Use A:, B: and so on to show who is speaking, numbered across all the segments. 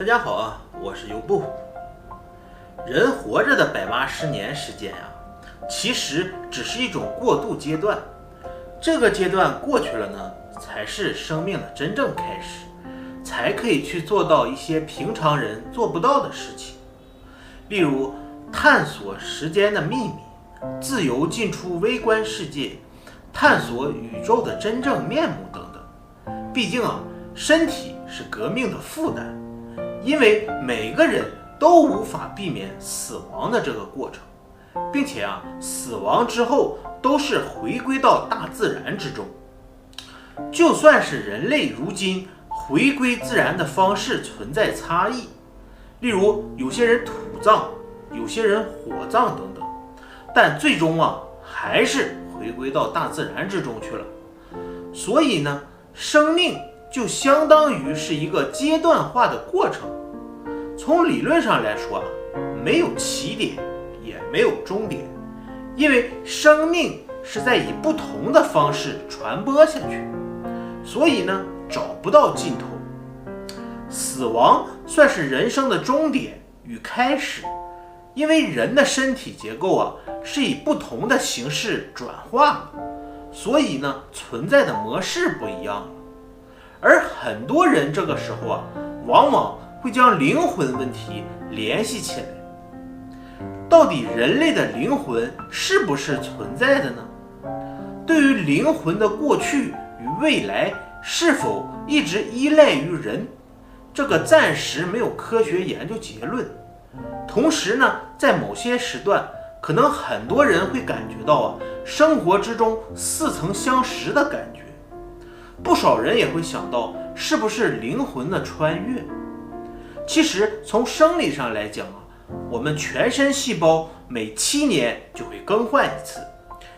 A: 大家好啊，我是尤布。人活着的180年时间呀，其实只是一种过渡阶段。这个阶段过去了呢，才是生命的真正开始，才可以去做到一些平常人做不到的事情，例如探索时间的秘密，自由进出微观世界，探索宇宙的真正面目等等。毕竟啊，身体是革命的负担。因为每个人都无法避免死亡的这个过程，并且死亡之后都是回归到大自然之中。就算是人类如今回归自然的方式存在差异，例如有些人土葬，有些人火葬等等，但最终还是回归到大自然之中去了。所以呢，生命就相当于是一个阶段化的过程。从理论上来说没有起点，也没有终点，因为生命是在以不同的方式传播下去，所以呢，找不到尽头。死亡算是人生的终点与开始，因为人的身体结构是以不同的形式转化的，所以呢，存在的模式不一样了。而很多人这个时候往往会将灵魂问题联系起来。到底人类的灵魂是不是存在的呢？对于灵魂的过去与未来是否一直依赖于人，这个暂时没有科学研究结论。同时呢，在某些时段，可能很多人会感觉到生活之中似曾相识的感觉。不少人也会想到，是不是灵魂的穿越？其实从生理上来讲我们全身细胞每7年就会更换一次，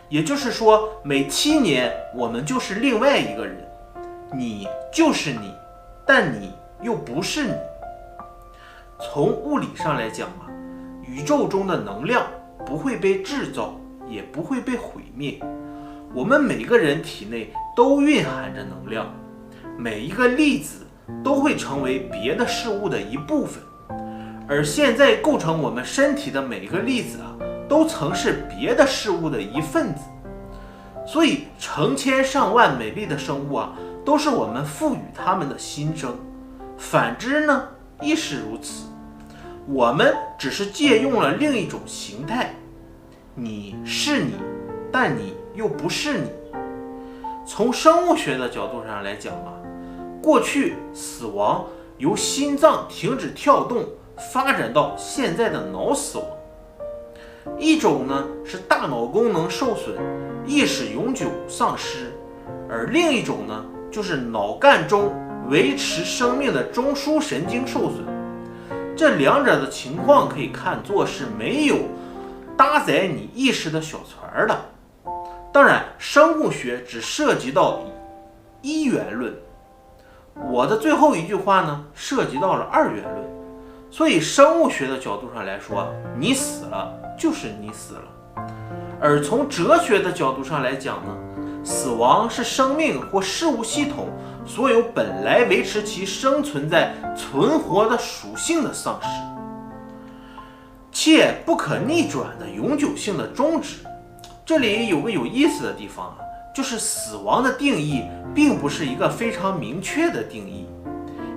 A: 也就是说每7年我们就是另外一个人。你就是你，但你又不是你。从物理上来讲宇宙中的能量不会被制造，也不会被毁灭。我们每个人体内都蕴含着能量，每一个粒子都会成为别的事物的一部分，而现在构成我们身体的每个粒子都曾是别的事物的一份子。所以成千上万美丽的生物都是我们赋予它们的心声。反之呢，亦是如此。我们只是借用了另一种形态。你是你，但你又不是你。从生物学的角度上来讲过去死亡由心脏停止跳动发展到现在的脑死亡。一种呢是大脑功能受损，意识永久丧失，而另一种呢就是脑干中维持生命的中枢神经受损。这两者的情况可以看作是没有搭载你意识的小船的。当然，生物学只涉及到一元论，我的最后一句话呢，涉及到了二元论。所以生物学的角度上来说你死了就是你死了。而从哲学的角度上来讲呢，死亡是生命或事物系统所有本来维持其生存在存活的属性的丧失，且不可逆转的永久性的终止。这里有个有意思的地方就是死亡的定义并不是一个非常明确的定义。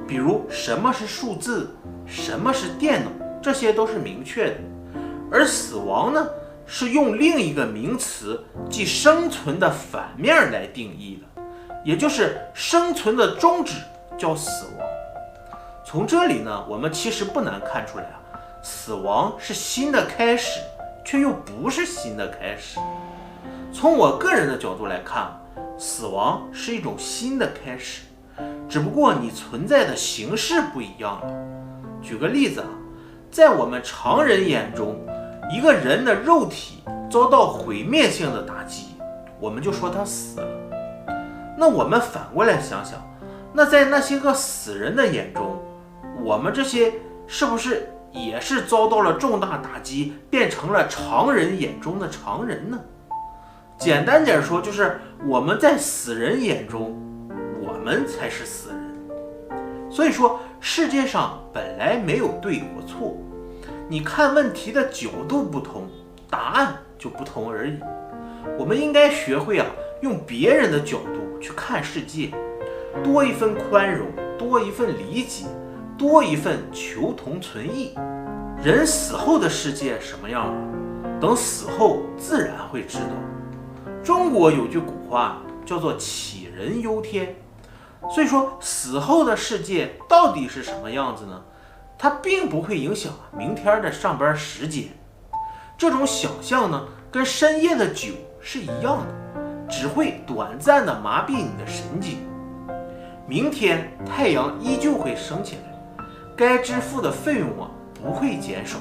A: 比如什么是数字，什么是电脑，这些都是明确的。而死亡呢，是用另一个名词，即生存的反面来定义的，也就是生存的终止叫死亡。从这里呢，我们其实不难看出来死亡是新的开始，却又不是新的开始。从我个人的角度来看，死亡是一种新的开始，只不过你存在的形式不一样了。举个例子在我们常人眼中，一个人的肉体遭到毁灭性的打击，我们就说他死了。那我们反过来想想，那在那些个死人的眼中，我们这些是不是也是遭到了重大打击，变成了常人眼中的常人呢？简单点说，就是我们在死人眼中，我们才是死人。所以说，世界上本来没有对或错，你看问题的角度不同，答案就不同而已。我们应该学会用别人的角度去看世界，多一份宽容，多一份理解，多一份求同存异。人死后的世界什么样等死后自然会知道。中国有句古话叫做杞人忧天，所以说死后的世界到底是什么样子呢？它并不会影响明天的上班时间。这种想象呢，跟深夜的酒是一样的，只会短暂的麻痹你的神经。明天太阳依旧会升起来，该支付的费用不会减少，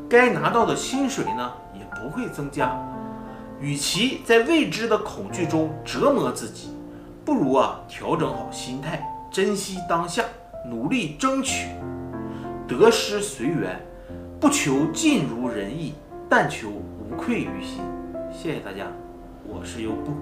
A: 该拿到的薪水呢也不会增加。与其在未知的恐惧中折磨自己，不如调整好心态，珍惜当下，努力争取。得失随缘，不求尽如人意，但求无愧于心。谢谢大家，我是优步。